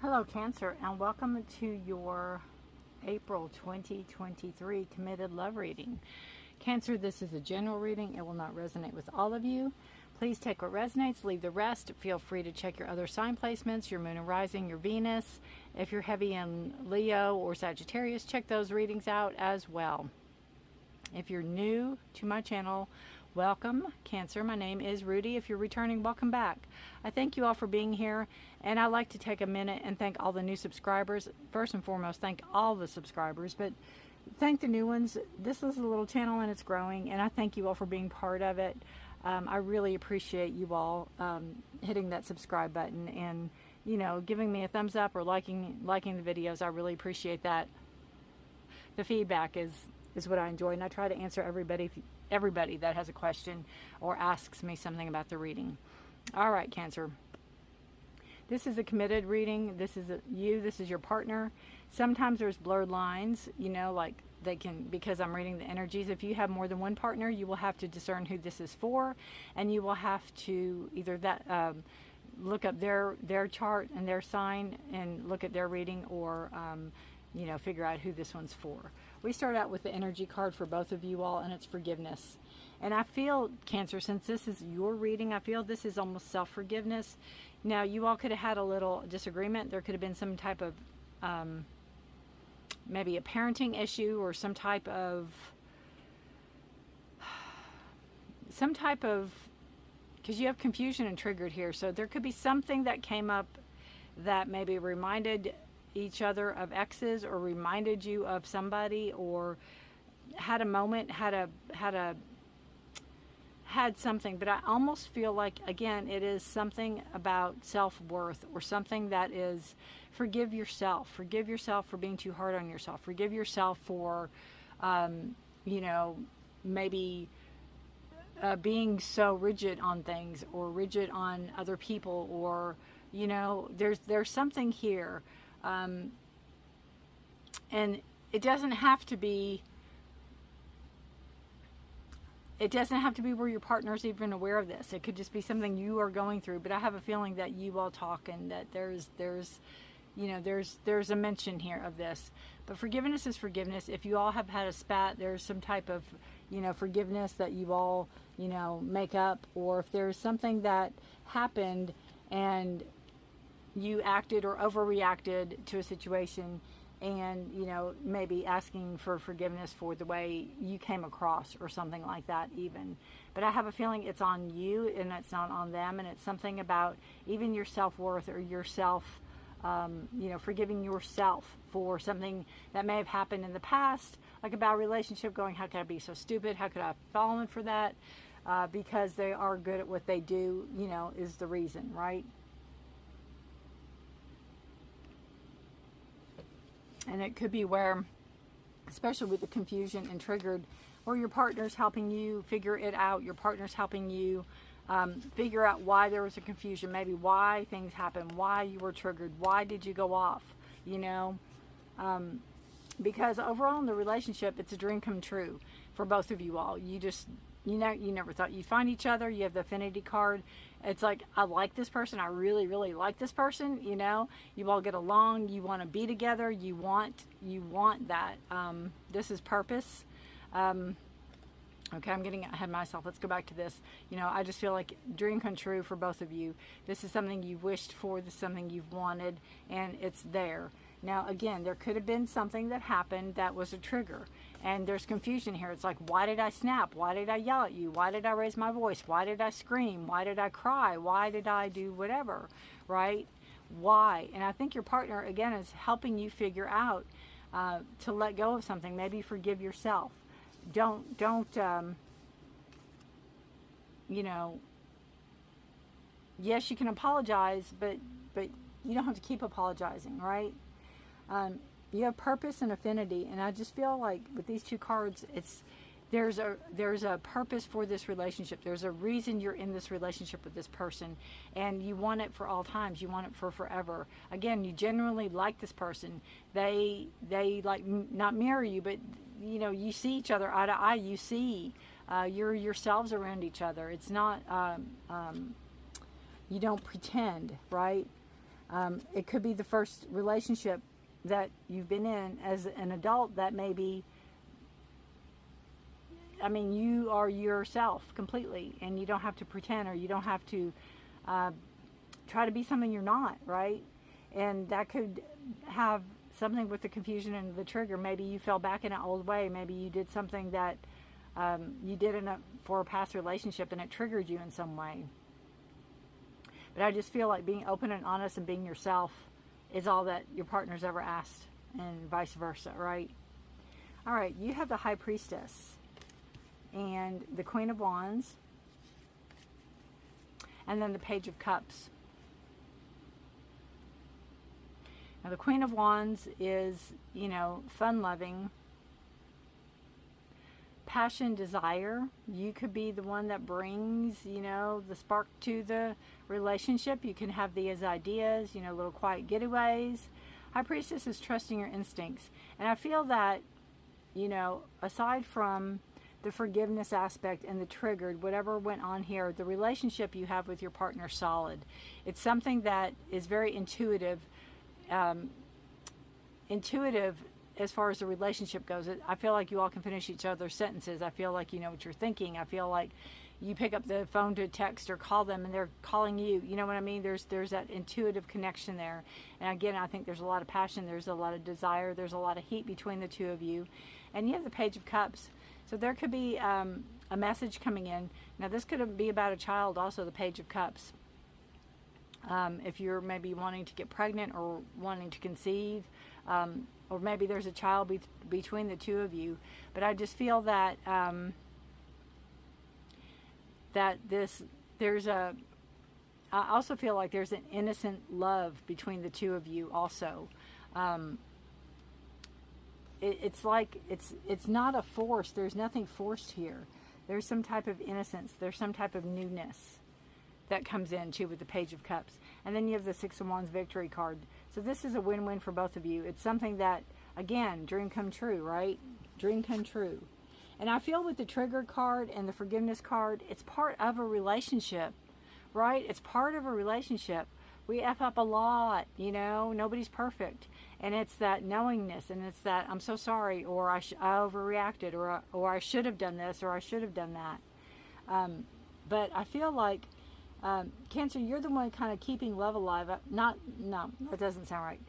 Hello Cancer, and welcome to your April 2023 Committed Love Reading. Cancer, this is a general reading. It will not resonate with all of you. Please take what resonates, leave the rest. Feel free to check your other sign placements, your moon and rising, your Venus. If you're heavy in Leo or Sagittarius, check those readings out as well. If you're new to my channel, welcome, Cancer. My name is Rudy. If you're returning, welcome back. I thank you all for being here, and I'd like to take a minute and thank all the new subscribers. First and foremost, thank all the subscribers, but thank the new ones. This is a little channel and it's growing, and I thank you all for being part of it. I really appreciate you all hitting that subscribe button and, you know, giving me a thumbs up or liking the videos. I really appreciate that. The feedback is what I enjoy, and I try to answer everybody that has a question or asks me something about the reading. All right, Cancer. This is a committed reading. This is this is your partner. Sometimes there's blurred lines, you know, like they can, because I'm reading the energies. If you have more than one partner, you will have to discern who this is for, and you will have to either look up their chart and their sign and look at their reading, or you know, figure out who this one's for. We start out with the energy card for both of you all, and it's forgiveness. And I feel, Cancer, since this is your reading, I feel this is almost self-forgiveness. Now, you all could have had a little disagreement. There could have been some type of, maybe a parenting issue, or some type of, because you have confusion and triggered here. So there could be something that came up that maybe reminded each other of exes, or reminded you of somebody, or had a moment, had something. But I almost feel like, again, it is something about self-worth, or something that is, forgive yourself for being too hard on yourself, forgive yourself for you know, maybe being so rigid on things, or rigid on other people, or, you know, there's something here. And it doesn't have to be where your partner's even aware of this. It could just be something you are going through. But I have a feeling that you all talk, and that there's you know, there's a mention here of this. But forgiveness is forgiveness. If you all have had a spat, there's some type of, you know, forgiveness that you all, you know, make up. Or if there's something that happened and you acted or overreacted to a situation, and, you know, maybe asking for forgiveness for the way you came across, or something like that even. But I have a feeling it's on you and it's not on them, and it's something about even your self-worth, or yourself, you know, forgiving yourself for something that may have happened in the past, like a bad relationship, going, how could I be so stupid? How could I have fallen for that? Because they are good at what they do, you know, is the reason, right? And it could be where, especially with the confusion and triggered, where your partner's helping you figure it out. Your partner's helping you figure out why there was a confusion, maybe why things happened, why you were triggered, why did you go off, you know. Because overall in the relationship, it's a dream come true for both of you all. You just, you know, you never thought you'd find each other. You have the affinity card. It's like, I like this person. I really, really like this person. You know, you all get along. You want to be together. You want that. This is purpose. Okay, I'm getting ahead of myself. Let's go back to this. You know, I just feel like dream come true for both of you. This is something you wished for. This is something you've wanted, and it's there. Now, again, there could have been something that happened that was a trigger. And there's confusion here. It's like, why did I snap? Why did I yell at you? Why did I raise my voice? Why did I scream? Why did I cry? Why did I do whatever? Right? Why? And I think your partner, again, is helping you figure out to let go of something. Maybe forgive yourself. Don't you know, yes, you can apologize, but you don't have to keep apologizing, right? You have purpose and affinity, and I just feel like with these two cards, there's a purpose for this relationship. There's a reason you're in this relationship with this person, and you want it for all times. You want it for forever. Again, you genuinely like this person. They like not mirror you, but, you know, you see each other eye to eye. You see you're yourselves around each other. It's not you don't pretend, right? It could be the first relationship that you've been in as an adult that maybe, I mean, you are yourself completely, and you don't have to pretend, or you don't have to try to be something you're not, right? And that could have something with the confusion and the trigger. Maybe you fell back in an old way. Maybe you did something that you did for a past relationship, and it triggered you in some way. But I just feel like being open and honest and being yourself is all that your partner's ever asked, and vice versa, right? All right, you have the High Priestess and the Queen of Wands, and then the Page of Cups. Now, the Queen of Wands is, you know, fun-loving, passion, desire. You could be the one that brings, you know, the spark to the relationship. You can have these ideas, you know, little quiet getaways. High Priestess is trusting your instincts. And I feel that, you know, aside from the forgiveness aspect and the triggered, whatever went on here, the relationship you have with your partner is solid. It's something that is very intuitive. Intuitive as far as the relationship goes. I feel like you all can finish each other's sentences. I feel like you know what you're thinking. I feel like you pick up the phone to text or call them, and they're calling you. You know what I mean? There's that intuitive connection there. And again, I think there's a lot of passion. There's a lot of desire. There's a lot of heat between the two of you. And you have the Page of Cups. So there could be a message coming in. Now, this could be about a child also, the Page of Cups. If you're maybe wanting to get pregnant or wanting to conceive, or maybe there's a child between the two of you. But I just feel that I also feel like there's an innocent love between the two of you also. It's like it's not a force. There's nothing forced here. There's some type of innocence. There's some type of newness that comes in too with the Page of Cups. And then you have the Six of Wands Victory card. So this is a win-win for both of you. It's something that, again, dream come true, right? Dream come true. And I feel with the Trigger card and the Forgiveness card, it's part of a relationship, right? It's part of a relationship. We F up a lot, you know, nobody's perfect. And it's that knowingness, and it's that I'm so sorry, or I overreacted, or I should have done this, or I should have done that. But I feel like Cancer, you're the one kind of keeping love alive. No, that doesn't sound right.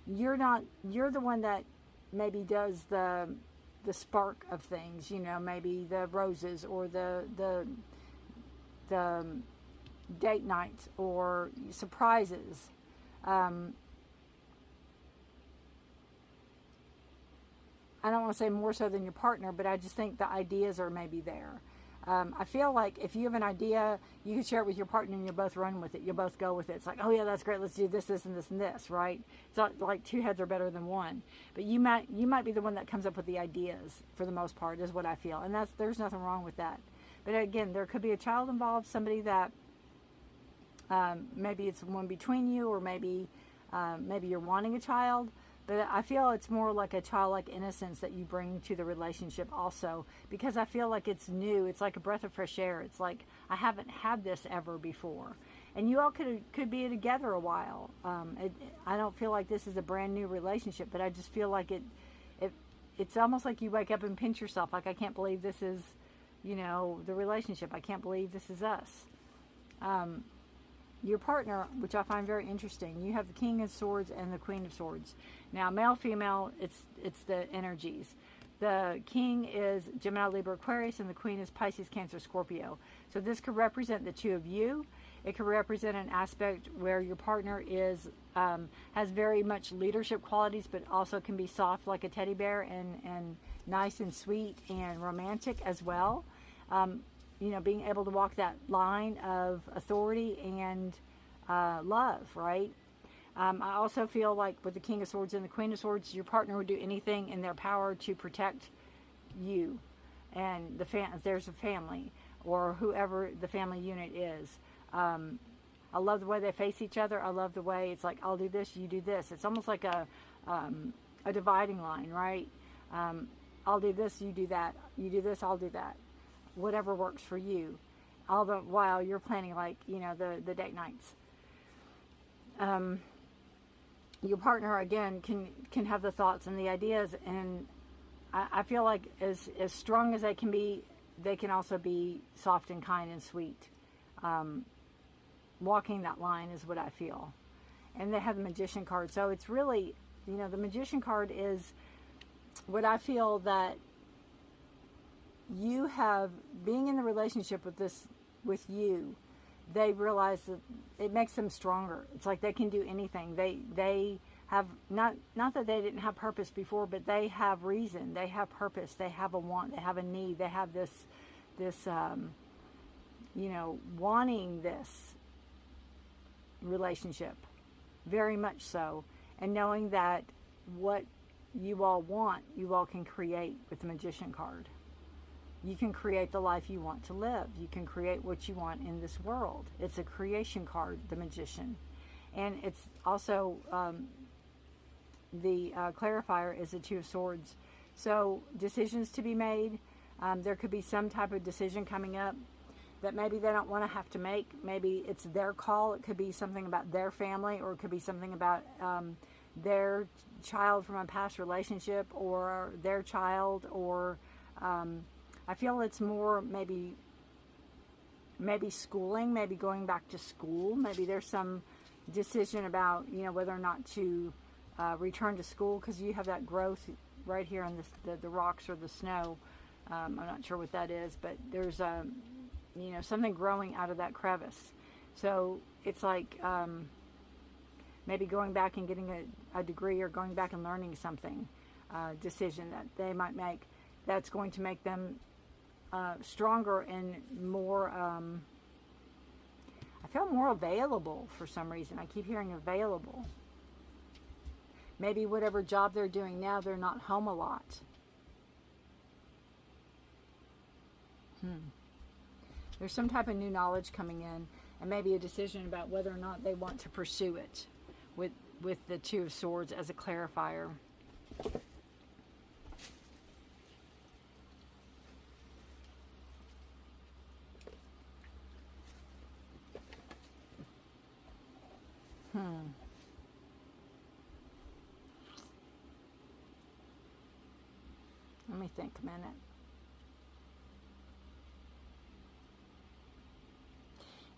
You're the one that maybe does the spark of things, you know, maybe the roses or the date nights or surprises. I don't want to say more so than your partner, but I just think the ideas are maybe there. I feel like if you have an idea, you can share it with your partner and you'll both run with it. You'll both go with it. It's like, oh yeah, that's great. Let's do this, this, and this, and this, right? It's not like two heads are better than one. But you might be the one that comes up with the ideas for the most part, is what I feel. And there's nothing wrong with that. But again, there could be a child involved, somebody that maybe it's one between you, or maybe you're wanting a child. But I feel it's more like a childlike innocence that you bring to the relationship also, because I feel like it's new. It's like a breath of fresh air. It's like, I haven't had this ever before. And you all could be together a while. I don't feel like this is a brand new relationship, but I just feel like it's almost like you wake up and pinch yourself. Like, I can't believe this is, you know, the relationship. I can't believe this is us. Your partner, which I find very interesting, you have the King of Swords and the Queen of Swords. Now, male, female, it's the energies. The King is Gemini, Libra, Aquarius, and the Queen is Pisces, Cancer, Scorpio. So this could represent the two of you. It could represent an aspect where your partner has very much leadership qualities, but also can be soft like a teddy bear, and nice and sweet and romantic as well. You know, being able to walk that line of authority and love, right? I also feel like with the King of Swords and the Queen of Swords, your partner would do anything in their power to protect you and there's a family, or whoever the family unit is. I love the way they face each other. I love the way it's like, I'll do this, you do this. It's almost like a dividing line, right? I'll do this, you do that. You do this, I'll do that. Whatever works for you, all the while you're planning, like, you know, the date nights. your partner, again, can have the thoughts and the ideas, and I feel like as strong as they can be, they can also be soft and kind and sweet. Walking that line is what I feel. And they have the Magician card. So it's really, the Magician card is what I feel that you have, being in the relationship with you, they realize that it makes them stronger. It's like they can do anything. They have, not that they didn't have purpose before, but they have reason. They have purpose. They have a want. They have a need. They have this wanting this relationship, very much so, and knowing that what you all want, you all can create with the Magician card. You can create the life you want to live. You can create what you want in this world. It's a creation card, the Magician. And it's also, the clarifier is the Two of Swords. So decisions to be made. There could be some type of decision coming up that maybe they don't want to have to make. Maybe it's their call. It could be something about their family, or it could be something about their child from a past relationship, or their child, or I feel it's more maybe schooling, maybe going back to school. Maybe there's some decision about, whether or not to return to school, because you have that growth right here in the rocks or the snow. I'm not sure what that is, but there's something growing out of that crevice. So it's like maybe going back and getting a degree, or going back and learning something, decision that they might make that's going to make them stronger and more, I feel more available for some reason. I keep hearing available. Maybe whatever job they're doing now, they're not home a lot. There's some type of new knowledge coming in, and maybe a decision about whether or not they want to pursue it with the Two of Swords as a clarifier. Let me think a minute.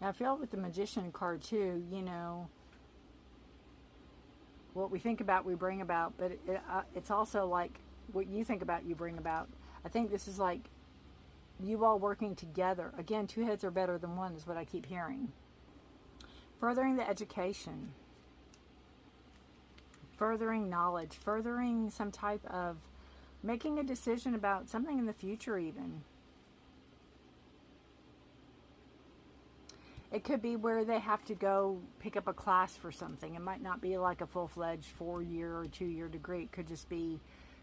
Now I feel with the Magician card too, what we think about, we bring about, but it's also like what you think about, you bring about. I think this is like you all working together. Again, two heads are better than one is what I keep hearing. Furthering the education, furthering knowledge, furthering some type of making a decision about something in the future even. It could be where they have to go pick up a class for something. It might not be like a full-fledged 4-year or 2-year degree. It could just be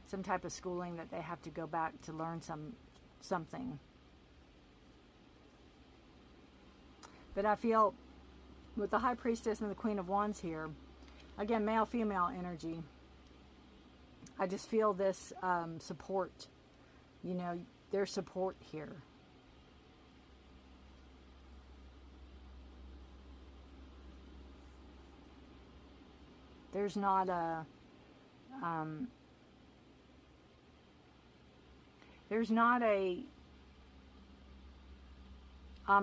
some type of schooling that they have to go back to learn something. But I feel with the High Priestess and the Queen of Wands here, again, male-female energy, I just feel this support, their support here. There's not a, I'm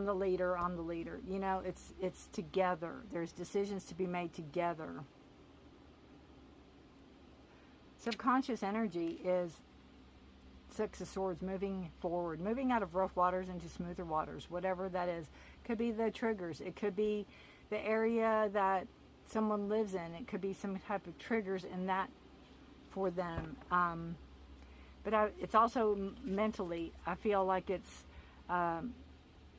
the leader. It's together. There's decisions to be made together. Subconscious energy is Six of Swords, moving forward, moving out of rough waters into smoother waters, whatever that is. Could be the triggers. It could be the area that someone lives in. It could be some type of triggers in that for them. But it's also mentally, I feel like it's,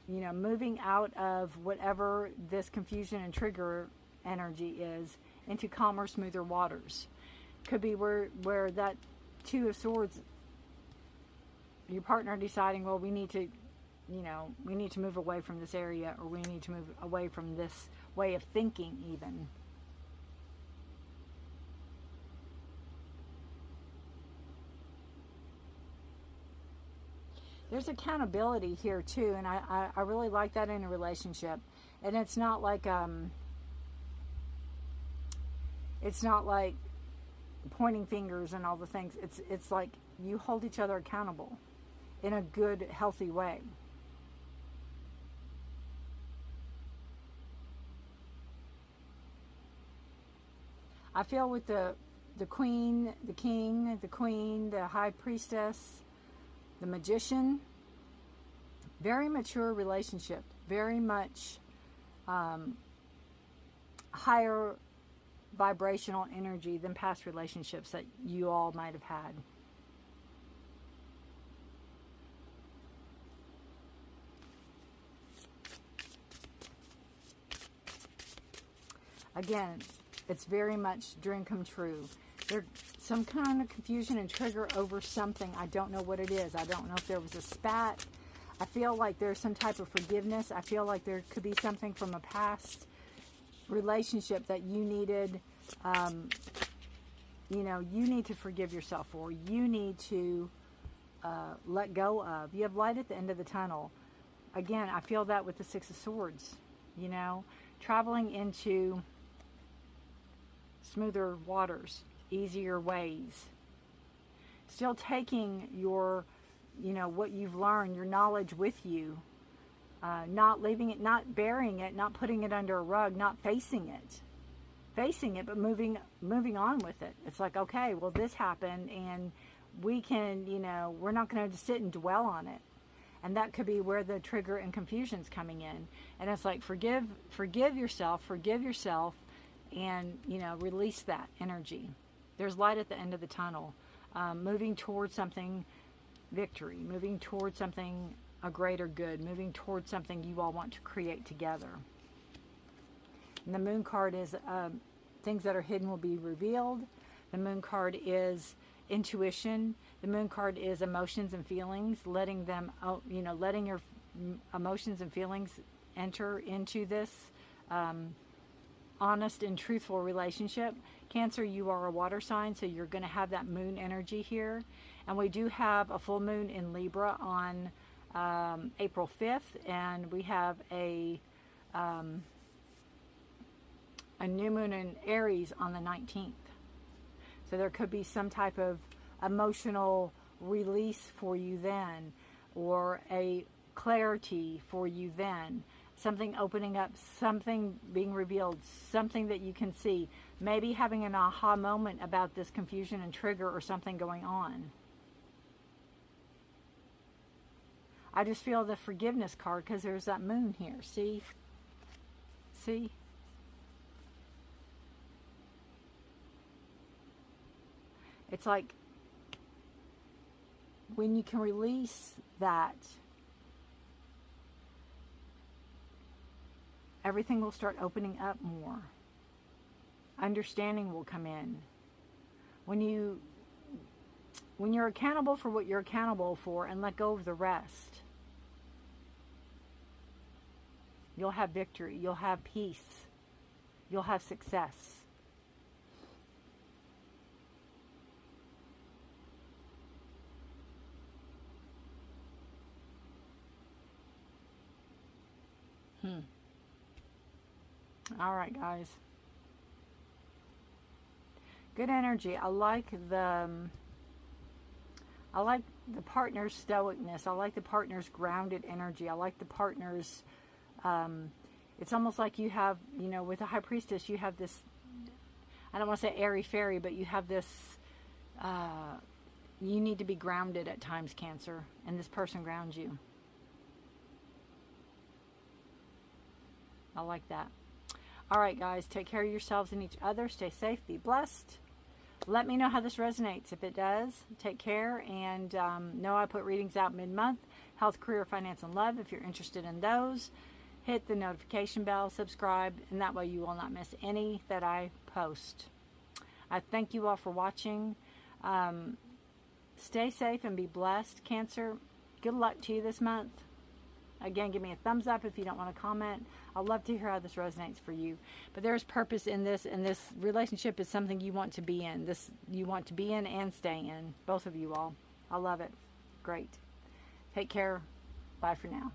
moving out of whatever this confusion and trigger energy is into calmer, smoother waters. Could be where that Two of Swords, your partner deciding, well, we need to move away from this area, or we need to move away from this way of thinking even. There's accountability here too, and I really like that in a relationship. And it's not like It's not like pointing fingers and all the things. It's like you hold each other accountable in a good, healthy way. I feel with the queen, the king, the queen, the high priestess, the magician, very mature relationship, very much higher vibrational energy than past relationships that you all might have had. Again, it's very much dream come true. There's some kind of confusion and trigger over something. I don't know what it is. I don't know if there was a spat. I feel like there's some type of forgiveness. I feel like there could be something from a past relationship that you needed, you know, you need to forgive yourself for. You need to let go of. You have light at the end of the tunnel. Again, I feel that with the Six of Swords, you know, traveling into smoother waters, easier ways. Still taking your, you know, what you've learned, your knowledge with you. Not leaving it, not burying it, not putting it under a rug, not facing it, but moving on with it. It's like, okay, well, this happened, and we can, you know, we're not going to sit and dwell on it. And that could be where the trigger and confusion's coming in. And it's like, forgive yourself, and, you know, release that energy. There's light at the end of the tunnel. Moving towards something, victory, moving towards something, a greater good, moving towards something you all want to create together. And the Moon card is things that are hidden will be revealed. The Moon card is intuition. The Moon card is emotions and feelings, letting them, you know, letting your emotions and feelings enter into this honest and truthful relationship. Cancer, you are a water sign, so you're going to have that moon energy here. And we do have a full moon in Libra on April 5th, and we have a new moon in Aries on the 19th. So there could be some type of emotional release for you then, or a clarity for you then. Something opening up, something being revealed, something that you can see. Maybe having an aha moment about this confusion and trigger or something going on. I just feel the forgiveness card because there's that moon here. See? See? It's like when you can release that, everything will start opening up more. Understanding will come in. When you're accountable for what you're accountable for and let go of the rest, you'll have victory, you'll have peace, you'll have success. All right, guys. Good energy. I like the partner's stoicness. I like the partner's grounded energy. I like the partner's, it's almost like you have, you know, with the High Priestess, you have this, I don't want to say airy-fairy, but you have this, you need to be grounded at times, Cancer, and this person grounds you. I like that. All right, guys, take care of yourselves and each other. Stay safe. Be blessed. Let me know how this resonates. If it does, take care. And know I put readings out mid-month. Health, career, finance, and love. If you're interested in those, hit the notification bell, subscribe, and that way you will not miss any that I post. I thank you all for watching. Stay safe and be blessed. Cancer, good luck to you this month. Again, give me a thumbs up if you don't want to comment. I'd love to hear how this resonates for you. But there's purpose in this, and this relationship is something you want to be in. This you want to be in and stay in. Both of you all. I love it. Great. Take care. Bye for now.